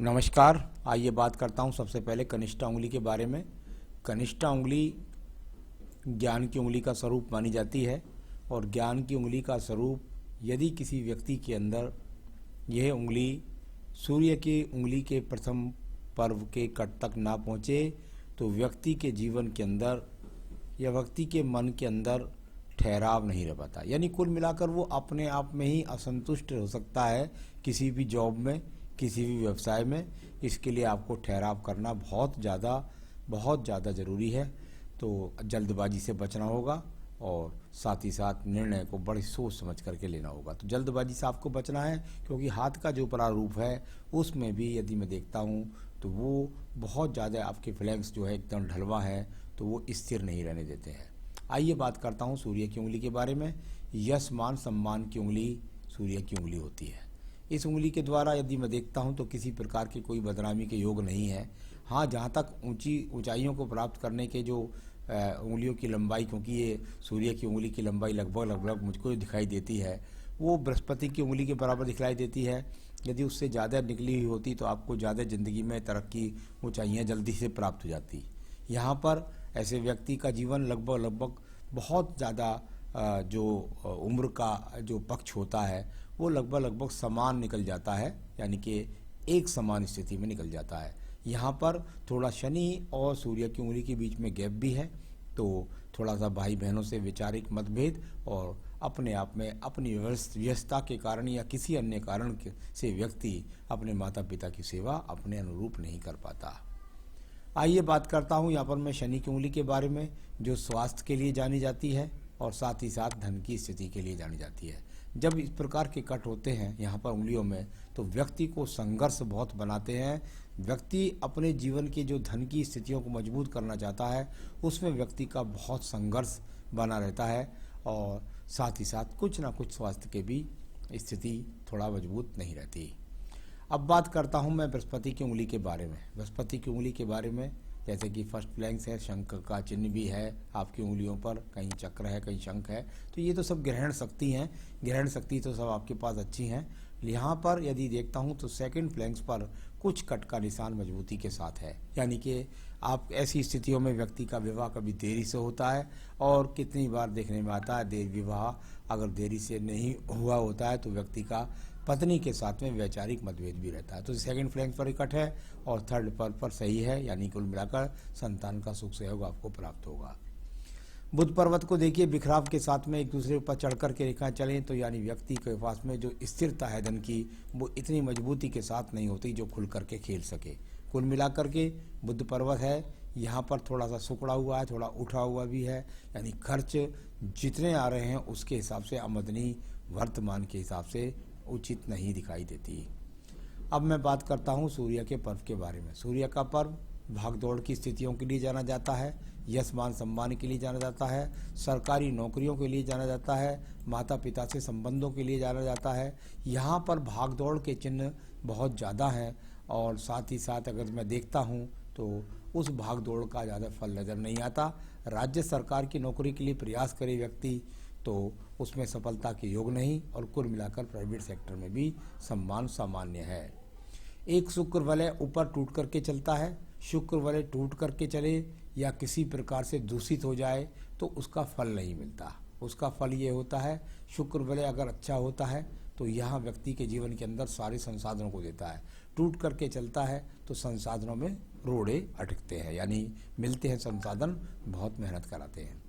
नमस्कार। आइए बात करता हूँ सबसे पहले कनिष्ठा उंगली के बारे में। कनिष्ठा उंगली ज्ञान की उंगली का स्वरूप मानी जाती है और ज्ञान की उंगली का स्वरूप यदि किसी व्यक्ति के अंदर यह उंगली सूर्य की उंगली के प्रथम पर्व के कट तक ना पहुँचे तो व्यक्ति के जीवन के अंदर या व्यक्ति के मन के अंदर ठहराव नहीं रह पाता। यानी कुल मिलाकर वो अपने आप में ही असंतुष्ट हो सकता है किसी भी जॉब में, किसी भी व्यवसाय में। इसके लिए आपको ठहराव करना बहुत ज़्यादा ज़रूरी है। तो जल्दबाजी से बचना होगा और साथ ही साथ निर्णय को बड़ी सोच समझ करके लेना होगा। तो जल्दबाजी से आपको बचना है क्योंकि हाथ का जो प्रारूप है उसमें भी यदि मैं देखता हूँ तो वो बहुत ज़्यादा आपके फ्लैंक्स जो है एकदम ढलवा है, तो वो स्थिर नहीं रहने देते हैं। आइए बात करता हूँ सूर्य की उंगली के बारे में। यश मान सम्मान की उंगली सूर्य की उंगली होती है। इस उंगली के द्वारा यदि मैं देखता हूँ तो किसी प्रकार की कोई बदनामी के योग नहीं है। हाँ, जहाँ तक ऊंचाइयों को प्राप्त करने के जो उंगलियों की लंबाई, क्योंकि ये सूर्य की उंगली की लंबाई लगभग मुझको दिखाई देती है, वो बृहस्पति की उंगली के बराबर दिखलाई देती है। यदि उससे ज़्यादा निकली हुई होती तो आपको ज़्यादा ज़िंदगी में तरक्की, ऊंचाइयाँ जल्दी से प्राप्त हो जाती। यहाँ पर ऐसे व्यक्ति का जीवन लगभग बहुत ज़्यादा जो उम्र का जो पक्ष होता है वो लगभग समान निकल जाता है, यानी कि एक समान स्थिति में निकल जाता है। यहाँ पर थोड़ा शनि और सूर्य की उंगली के बीच में गैप भी है, तो थोड़ा सा भाई बहनों से वैचारिक मतभेद और अपने आप में अपनी व्यस्तता के कारण या किसी अन्य कारण से व्यक्ति अपने माता पिता की सेवा अपने अनुरूप नहीं कर पाता। आइए बात करता हूँ यहाँ पर मैं शनि की उंगली के बारे में, जो स्वास्थ्य के लिए जानी जाती है और साथ ही साथ धन की स्थिति के लिए जानी जाती है। जब इस प्रकार के कट होते हैं यहाँ पर उंगलियों में तो व्यक्ति को संघर्ष बहुत बनाते हैं। व्यक्ति अपने जीवन की जो धन की स्थितियों को मजबूत करना चाहता है उसमें व्यक्ति का बहुत संघर्ष बना रहता है और साथ ही साथ कुछ ना कुछ स्वास्थ्य के भी स्थिति थोड़ा मजबूत नहीं रहती। अब बात करता हूँ मैं बृहस्पति की उंगली के बारे में। बृहस्पति की उंगली के बारे में जैसे कि फर्स्ट फ्लैंक्स है, शंख का चिन्ह भी है आपकी उंगलियों पर, कहीं चक्र है, कहीं शंख है, तो ये तो सब ग्रहण शक्ति हैं। ग्रहण शक्ति तो सब आपके पास अच्छी हैं। यहाँ पर यदि देखता हूँ तो सेकंड फ्लैंक्स पर कुछ कट का निशान मजबूती के साथ है, यानी कि आप ऐसी स्थितियों में व्यक्ति का विवाह कभी देरी से होता है और कितनी बार देखने में आता है विवाह अगर देरी से नहीं हुआ होता है तो व्यक्ति का पत्नी के साथ में वैचारिक मतभेद भी रहता है। तो सेकंड फ्लैंक पर इकट्ठ है और थर्ड पर सही है, यानी कुल मिलाकर संतान का सुख सहयोग आपको प्राप्त होगा। बुध पर्वत को देखिए, बिखराव के साथ में एक दूसरे पर चढ़ कर के रेखा चलें तो यानी व्यक्ति के पास में जो स्थिरता है धन की वो इतनी मजबूती के साथ नहीं होती जो खुल करके खेल सके। कुल मिलाकर के बुध पर्वत है, यहाँ पर थोड़ा सा सुकड़ा हुआ है, थोड़ा उठा हुआ भी है, यानी खर्च जितने आ रहे हैं उसके हिसाब से आमदनी वर्तमान के हिसाब से उचित नहीं दिखाई देती। अब मैं बात करता हूँ सूर्य के पर्व के बारे में। सूर्य का पर्व भागदौड़ की स्थितियों के लिए जाना जाता है, यश मान सम्मान के लिए जाना जाता है, सरकारी नौकरियों के लिए जाना जाता है, माता पिता से संबंधों के लिए जाना जाता है। यहाँ पर भागदौड़ के चिन्ह बहुत ज़्यादा हैं और साथ ही साथ अगर मैं देखता हूँ तो उस भागदौड़ का ज़्यादा फल नज़र नहीं आता। राज्य सरकार की नौकरी के लिए प्रयास करे व्यक्ति तो उसमें सफलता के योग नहीं और कुल मिलाकर प्राइवेट सेक्टर में भी सम्मान सामान्य है। एक शुक्र वलय ऊपर टूट करके चलता है, शुक्र वलय टूट करके चले या किसी प्रकार से दूषित हो जाए तो उसका फल नहीं मिलता। उसका फल ये होता है, शुक्र वलय अगर अच्छा होता है तो यहाँ व्यक्ति के जीवन के अंदर सारे संसाधनों को देता है। टूट करके चलता है तो संसाधनों में रोड़े अटकते हैं, यानी मिलते हैं संसाधन, बहुत मेहनत कराते हैं।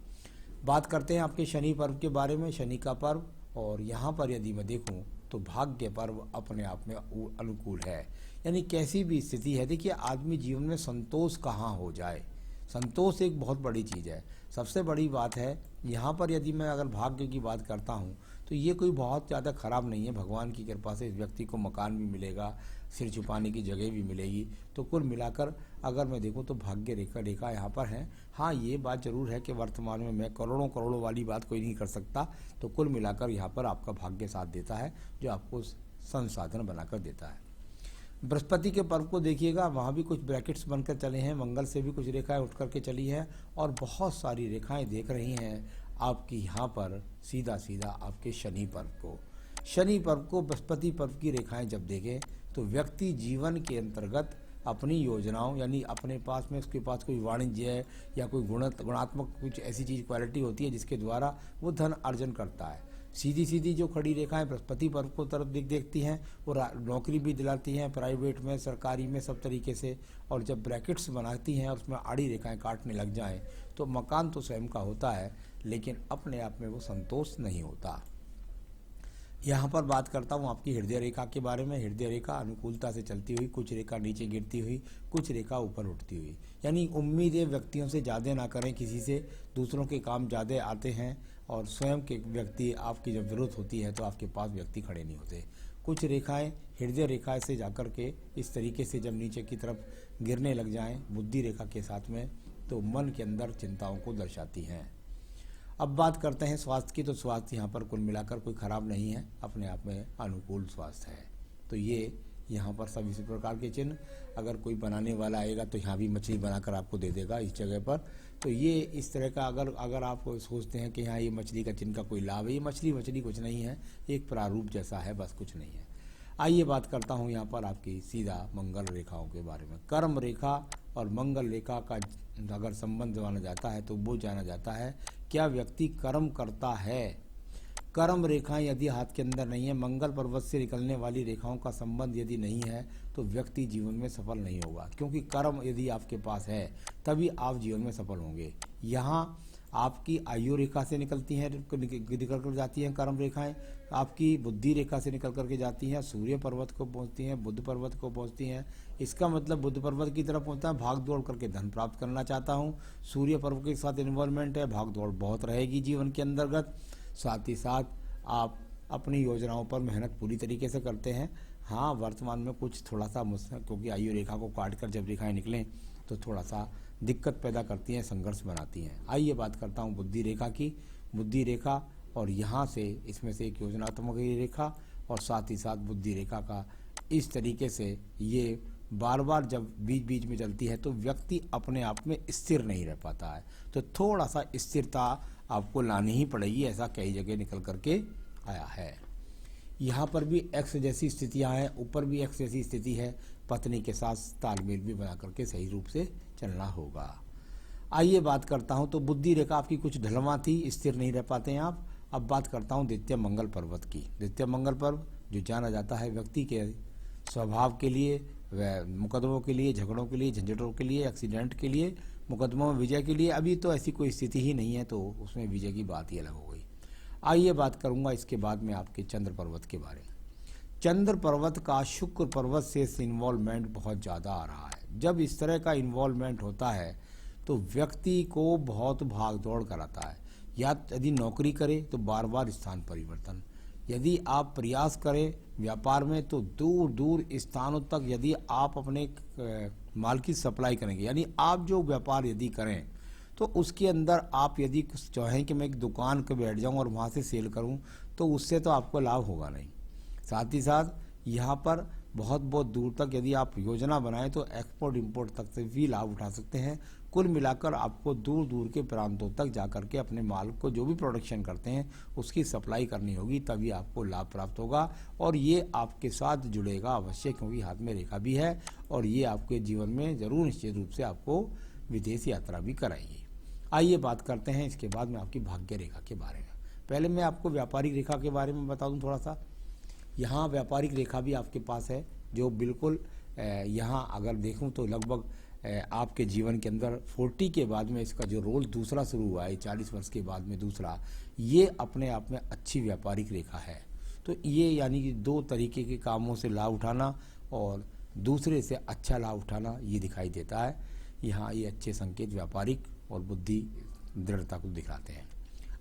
बात करते हैं आपके शनि पर्व के बारे में। शनि का पर्व, और यहाँ पर यदि मैं देखूँ तो भाग्य पर्व अपने आप में अनुकूल है, यानी कैसी भी स्थिति है। देखिए, आदमी जीवन में संतोष कहाँ हो जाए, संतोष एक बहुत बड़ी चीज़ है। सबसे बड़ी बात है यहाँ पर यदि मैं अगर भाग्य की बात करता हूँ तो ये कोई बहुत ज़्यादा ख़राब नहीं है। भगवान की कृपा से इस व्यक्ति को मकान भी मिलेगा, सिर छुपाने की जगह भी मिलेगी। तो कुल मिलाकर अगर मैं देखूँ तो भाग्य रेखा यहाँ पर है। हाँ, ये बात ज़रूर है कि वर्तमान में मैं करोड़ों वाली बात कोई नहीं कर सकता। तो कुल मिलाकर यहाँ पर आपका भाग्य साथ देता है, जो आपको संसाधन बनाकर देता है। बृहस्पति के पर्व को देखिएगा, वहाँ भी कुछ ब्रैकेट्स बनकर चले हैं, मंगल से भी कुछ रेखाएं उठ करके चली हैं और बहुत सारी रेखाएं देख रही हैं आपकी यहाँ पर सीधा आपके शनि पर्व को। शनि पर्व को बृहस्पति पर्व की रेखाएं जब देखें तो व्यक्ति जीवन के अंतर्गत अपनी योजनाओं यानी अपने पास में उसके पास कोई वाणिज्य है या कोई गुणात्मक कुछ ऐसी चीज़ क्वालिटी होती है जिसके द्वारा वो धन अर्जन करता है। सीधी सीधी जो खड़ी रेखाएं बृहस्पति पर्व को तरफ देखती हैं और नौकरी भी दिलाती हैं, प्राइवेट में सरकारी में सब तरीके से। और जब ब्रैकेट्स बनाती हैं और उसमें आड़ी रेखाएं काटने लग जाएं तो मकान तो स्वयं का होता है लेकिन अपने आप में वो संतोष नहीं होता। यहाँ पर बात करता हूँ आपकी हृदय रेखा के बारे में। हृदय रेखा अनुकूलता से चलती हुई, कुछ रेखा नीचे गिरती हुई, कुछ रेखा ऊपर उठती हुई, यानी उम्मीदें व्यक्तियों से ज़्यादा ना करें, किसी से दूसरों के काम ज़्यादा आते हैं और स्वयं के व्यक्ति आपकी जब जरूरत होती है तो आपके पास व्यक्ति खड़े नहीं होते। कुछ रेखाएं हृदय रेखा से जाकर के इस तरीके से जब नीचे की तरफ गिरने लग जाएं बुद्धि रेखा के साथ में तो मन के अंदर चिंताओं को दर्शाती हैं। अब बात करते हैं स्वास्थ्य की। तो स्वास्थ्य यहाँ पर कुल मिलाकर कोई ख़राब नहीं है, अपने आप में अनुकूल स्वास्थ्य है। तो ये यहाँ पर सभी इसी प्रकार के चिन्ह अगर कोई बनाने वाला आएगा तो यहाँ भी मछली बनाकर आपको दे देगा इस जगह पर। तो ये इस तरह का अगर आप सोचते हैं कि यहाँ ये मछली का चिन्ह का कोई लाभ है, ये मछली कुछ नहीं है, एक प्रारूप जैसा है, बस कुछ नहीं है। आइए बात करता हूँ यहाँ पर आपकी सीधा मंगल रेखाओं के बारे में। कर्म रेखा और मंगल रेखा का अगर संबंध माना जाता है तो वो जाना जाता है क्या व्यक्ति कर्म करता है। कर्म रेखाएं यदि हाथ के अंदर नहीं है, मंगल पर्वत से निकलने वाली रेखाओं का संबंध यदि नहीं है तो व्यक्ति जीवन में सफल नहीं होगा, क्योंकि कर्म यदि आपके पास है तभी आप जीवन में सफल होंगे। यहाँ आपकी आयु रेखा से निकलती हैं, निकल कर जाती हैं कर्म रेखाएं, आपकी बुद्धि रेखा से निकल करके जाती हैं, सूर्य पर्वत को पहुंचती हैं, बुध पर्वत को पहुंचती हैं। इसका मतलब बुध पर्वत की तरफ पहुंचता है, भाग दौड़ करके धन प्राप्त करना चाहता हूं, सूर्य पर्वत के साथ इन्वॉल्वमेंट है, भाग दौड़ बहुत रहेगी जीवन के अंतर्गत। साथ ही साथ आप अपनी योजनाओं पर मेहनत पूरी तरीके से करते हैं। हाँ, वर्तमान में कुछ थोड़ा सा क्योंकि आयु रेखा को काट कर जब रेखाएं निकलें तो थोड़ा सा दिक्कत पैदा करती हैं, संघर्ष बनाती हैं। आइए बात करता हूँ बुद्धि रेखा की। बुद्धि रेखा और यहाँ से इसमें से एक योजनात्मक रेखा और साथ ही साथ बुद्धि रेखा का इस तरीके से ये बार बार जब बीच बीच में चलती है तो व्यक्ति अपने आप में स्थिर नहीं रह पाता है। तो थोड़ा सा स्थिरता आपको लानी ही पड़ेगी, ऐसा कई जगह निकल करके आया है। यहाँ पर भी एक्स जैसी स्थितियाँ हैं, ऊपर भी एक्स जैसी स्थिति है। पत्नी के साथ तालमेल भी बना करके सही रूप से चलना होगा। आइए बात करता हूँ तो बुद्धि रेखा आपकी कुछ ढलवा थी, स्थिर नहीं रह पाते हैं आप। अब बात करता हूँ द्वितीय मंगल पर्वत की। द्वितीय मंगल पर्व जो जाना जाता है व्यक्ति के स्वभाव के लिए, वह मुकदमों के लिए, झगड़ों के लिए, झंझटों के लिए, एक्सीडेंट के लिए, मुकदमों में विजय के लिए। अभी तो ऐसी कोई स्थिति ही नहीं है तो उसमें विजय की बात ही अलग हो गई। आइए बात करूंगा इसके बाद में आपके चंद्र पर्वत के बारे में। चंद्र पर्वत का शुक्र पर्वत से इन्वॉल्वमेंट बहुत ज़्यादा आ रहा है। जब इस तरह का इन्वॉल्वमेंट होता है तो व्यक्ति को बहुत भाग दौड़ कराता है। या यदि नौकरी करे तो बार बार स्थान परिवर्तन, यदि आप प्रयास करें व्यापार में तो दूर दूर स्थानों तक यदि आप अपने माल की सप्लाई करेंगे, यानी आप जो व्यापार यदि करें तो उसके अंदर आप यदि चाहें कि मैं एक दुकान पर बैठ जाऊं और वहां से सेल करूं तो उससे तो आपको लाभ होगा नहीं। साथ ही साथ यहाँ पर बहुत बहुत दूर तक यदि आप योजना बनाएं तो एक्सपोर्ट इंपोर्ट तक से भी लाभ उठा सकते हैं। कुल मिलाकर आपको दूर दूर के प्रांतों तक जाकर के अपने माल को जो भी प्रोडक्शन करते हैं उसकी सप्लाई करनी होगी, तभी आपको लाभ प्राप्त होगा। और ये आपके साथ जुड़ेगा अवश्य, क्योंकि हाथ में रेखा भी है और ये आपके जीवन में जरूर निश्चित रूप से आपको विदेश यात्रा भी कराएगी। आइए बात करते हैं इसके बाद में आपकी भाग्य रेखा के बारे में। पहले मैं आपको व्यापारिक रेखा के बारे में बता दूं थोड़ा सा। यहाँ व्यापारिक रेखा भी आपके पास है जो बिल्कुल यहाँ अगर देखूं तो लगभग आपके जीवन के अंदर 40 के बाद में इसका जो रोल दूसरा शुरू हुआ है, 40 वर्ष के बाद में दूसरा, ये अपने आप में अच्छी व्यापारिक रेखा है। तो ये यानी कि दो तरीके के कामों से लाभ उठाना और दूसरे से अच्छा लाभ उठाना ये दिखाई देता है। यहाँ ये अच्छे संकेत व्यापारिक और बुद्धि दृढ़ता को दिखाते हैं।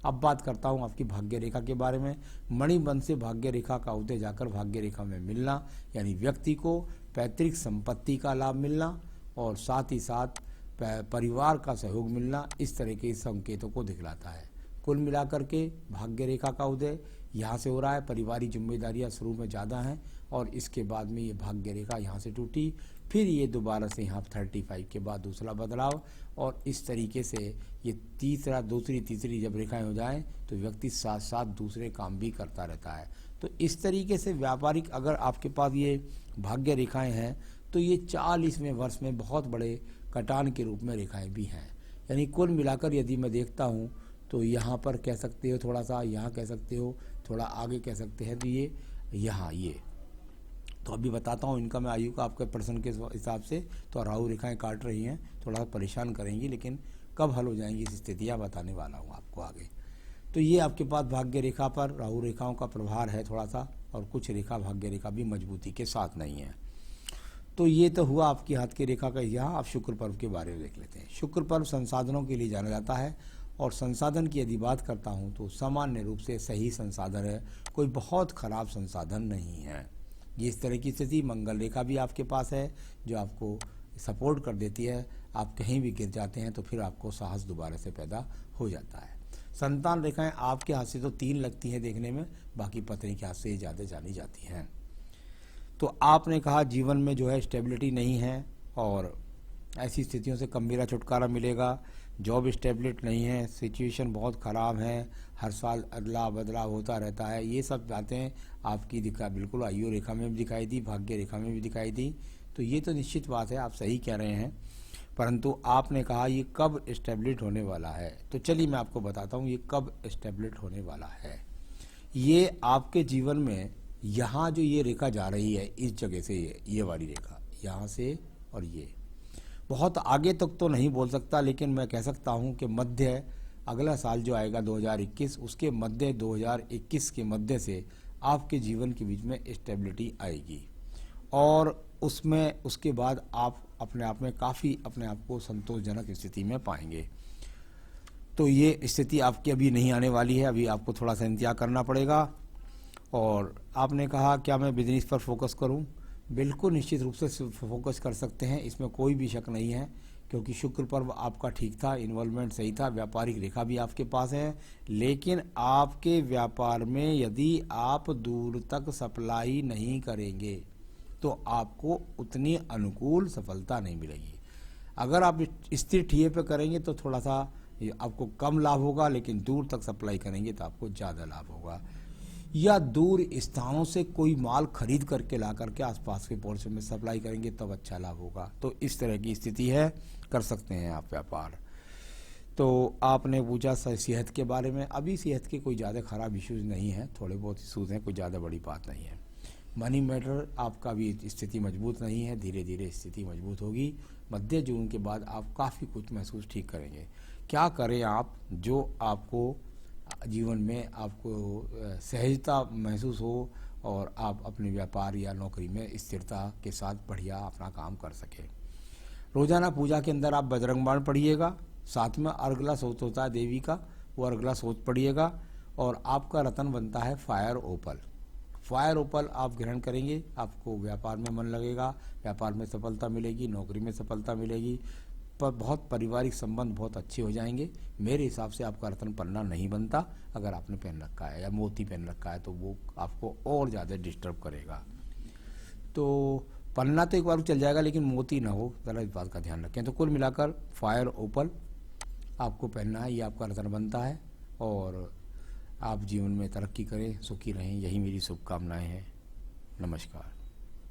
अब बात करता हूँ आपकी भाग्य रेखा के बारे में। मणिबंध से भाग्य रेखा का उदय जाकर भाग्य रेखा में मिलना, यानी व्यक्ति को पैतृक संपत्ति का लाभ मिलना और साथ ही साथ परिवार का सहयोग मिलना, इस तरह के संकेतों को दिखलाता है। कुल मिलाकर के भाग्य रेखा का उदय यहाँ से हो रहा है। पारिवारिक जिम्मेदारियाँ शुरू में ज़्यादा हैं और इसके बाद में ये भाग्य रेखा यहाँ से टूटी, फिर ये दोबारा से यहाँ 35 के बाद दूसरा बदलाव, और इस तरीके से ये तीसरी जब रेखाएं हो जाएं तो व्यक्ति साथ साथ दूसरे काम भी करता रहता है। तो इस तरीके से व्यापारिक अगर आपके पास ये भाग्य रेखाएं हैं तो ये 40वें वर्ष में बहुत बड़े कटान के रूप में रेखाएं भी हैं। यानी कुल मिलाकर यदि मैं देखता हूँ तो यहाँ पर कह सकते हो थोड़ा सा, यहाँ कह सकते हो थोड़ा आगे कह सकते हैं, तो ये यहाँ ये तो अभी बताता हूँ इनका मैं आयु का आपके प्रश्न के हिसाब से। तो राहु रेखाएं काट रही हैं, थोड़ा सा परेशान करेंगी, लेकिन कब हल हो जाएंगी इस स्थितियाँ बताने वाला हूँ आपको आगे। तो ये आपके पास भाग्य रेखा पर राहु रेखाओं का प्रभार है थोड़ा सा, और कुछ रेखा भाग्य रेखा भी मजबूती के साथ नहीं है। तो ये तो हुआ आपकी हाथ की रेखा का। यहाँ आप शुक्र पर्व के बारे में देख लेते हैं। शुक्र पर्व संसाधनों के लिए जाना जाता है, और संसाधन की यदि बात करता हूँ तो सामान्य रूप से सही संसाधन है, कोई बहुत खराब संसाधन नहीं है। ये इस तरह की स्थिति मंगल रेखा भी आपके पास है जो आपको सपोर्ट कर देती है। आप कहीं भी गिर जाते हैं तो फिर आपको साहस दोबारा से पैदा हो जाता है। संतान रेखाएं आपके हाथ से तो 3 लगती हैं देखने में, बाकी पत्नी के हाथ से ज़्यादा जानी जाती हैं। तो आपने कहा जीवन में जो है स्टेबिलिटी नहीं है, और ऐसी स्थितियों से कब मेरा छुटकारा मिलेगा। जॉब स्टेबिलिट नहीं है, सिचुएशन बहुत ख़राब है, हर साल अदला बदलाव होता रहता है। ये सब बातें आपकी बिल्कुल आयु रेखा में भी दिखाई दी, भाग्य रेखा में भी दिखाई दी। तो ये तो निश्चित बात है, आप सही कह रहे हैं, परंतु आपने कहा ये कब स्टेबिलिट होने वाला है। तो चलिए मैं आपको बताता हूँ ये कब स्टेबिलिट होने वाला है। ये आपके जीवन में यहाँ जो ये रेखा जा रही है इस जगह से, ये वाली रेखा यहाँ से, और ये बहुत आगे तक तो नहीं बोल सकता, लेकिन मैं कह सकता हूँ कि मध्य अगला साल जो आएगा 2021, उसके मध्य 2021 के मध्य से आपके जीवन के बीच में स्टेबिलिटी आएगी, और उसमें उसके बाद आप अपने आप में काफ़ी अपने आप को संतोषजनक स्थिति में पाएंगे। तो ये स्थिति आपकी अभी नहीं आने वाली है, अभी आपको थोड़ा सा इंतजार करना पड़ेगा। और आपने कहा क्या मैं बिजनेस पर फोकस करूं? बिल्कुल निश्चित रूप से फोकस कर सकते हैं, इसमें कोई भी शक नहीं है, क्योंकि शुक्र पर्व आपका ठीक था, इन्वॉल्वमेंट सही था, व्यापारिक रेखा भी आपके पास है। लेकिन आपके व्यापार में यदि आप दूर तक सप्लाई नहीं करेंगे तो आपको उतनी अनुकूल सफलता नहीं मिलेगी। अगर आप स्थिर ठिए पे करेंगे तो थोड़ा सा आपको कम लाभ होगा, लेकिन दूर तक सप्लाई करेंगे तो आपको ज़्यादा लाभ होगा। या दूर स्थानों से कोई माल खरीद करके ला करके आसपास के पोर्शन में सप्लाई करेंगे तब अच्छा लाभ होगा। तो इस तरह की स्थिति है, कर सकते हैं आप व्यापार। तो आपने पूछा सेहत के बारे में, अभी सेहत के कोई ज़्यादा खराब इश्यूज नहीं है, थोड़े बहुत इशूज़ हैं, कोई ज़्यादा बड़ी बात नहीं है। मनी मैटर आपका भी स्थिति मजबूत नहीं है, धीरे धीरे स्थिति मजबूत होगी। मध्य जून के बाद आप काफ़ी कुछ महसूस ठीक करेंगे। क्या करें आप जो आपको जीवन में आपको सहजता महसूस हो और आप अपने व्यापार या नौकरी में स्थिरता के साथ बढ़िया अपना काम कर सकें। रोजाना पूजा के अंदर आप बजरंग बाण पढ़िएगा, साथ में अर्गला सोच होता है देवी का, वो अर्गला सोच पढ़िएगा। और आपका रतन बनता है फायर ओपल। फायर ओपल आप ग्रहण करेंगे, आपको व्यापार में मन लगेगा, व्यापार में सफलता मिलेगी, नौकरी में सफलता मिलेगी, पर बहुत पारिवारिक संबंध बहुत अच्छे हो जाएंगे। मेरे हिसाब से आपका रतन पन्ना नहीं बनता, अगर आपने पहन रखा है या मोती पहन रखा है तो वो आपको और ज़्यादा डिस्टर्ब करेगा। तो पन्ना तो एक बार चल जाएगा, लेकिन मोती ना हो, ज़रा इस बात का ध्यान रखें। तो कुल मिलाकर फायर ओपल आपको पहनना है, ये आपका रतन बनता है, और आप जीवन में तरक्की करें, सुखी रहें, यही मेरी शुभकामनाएं हैं। नमस्कार।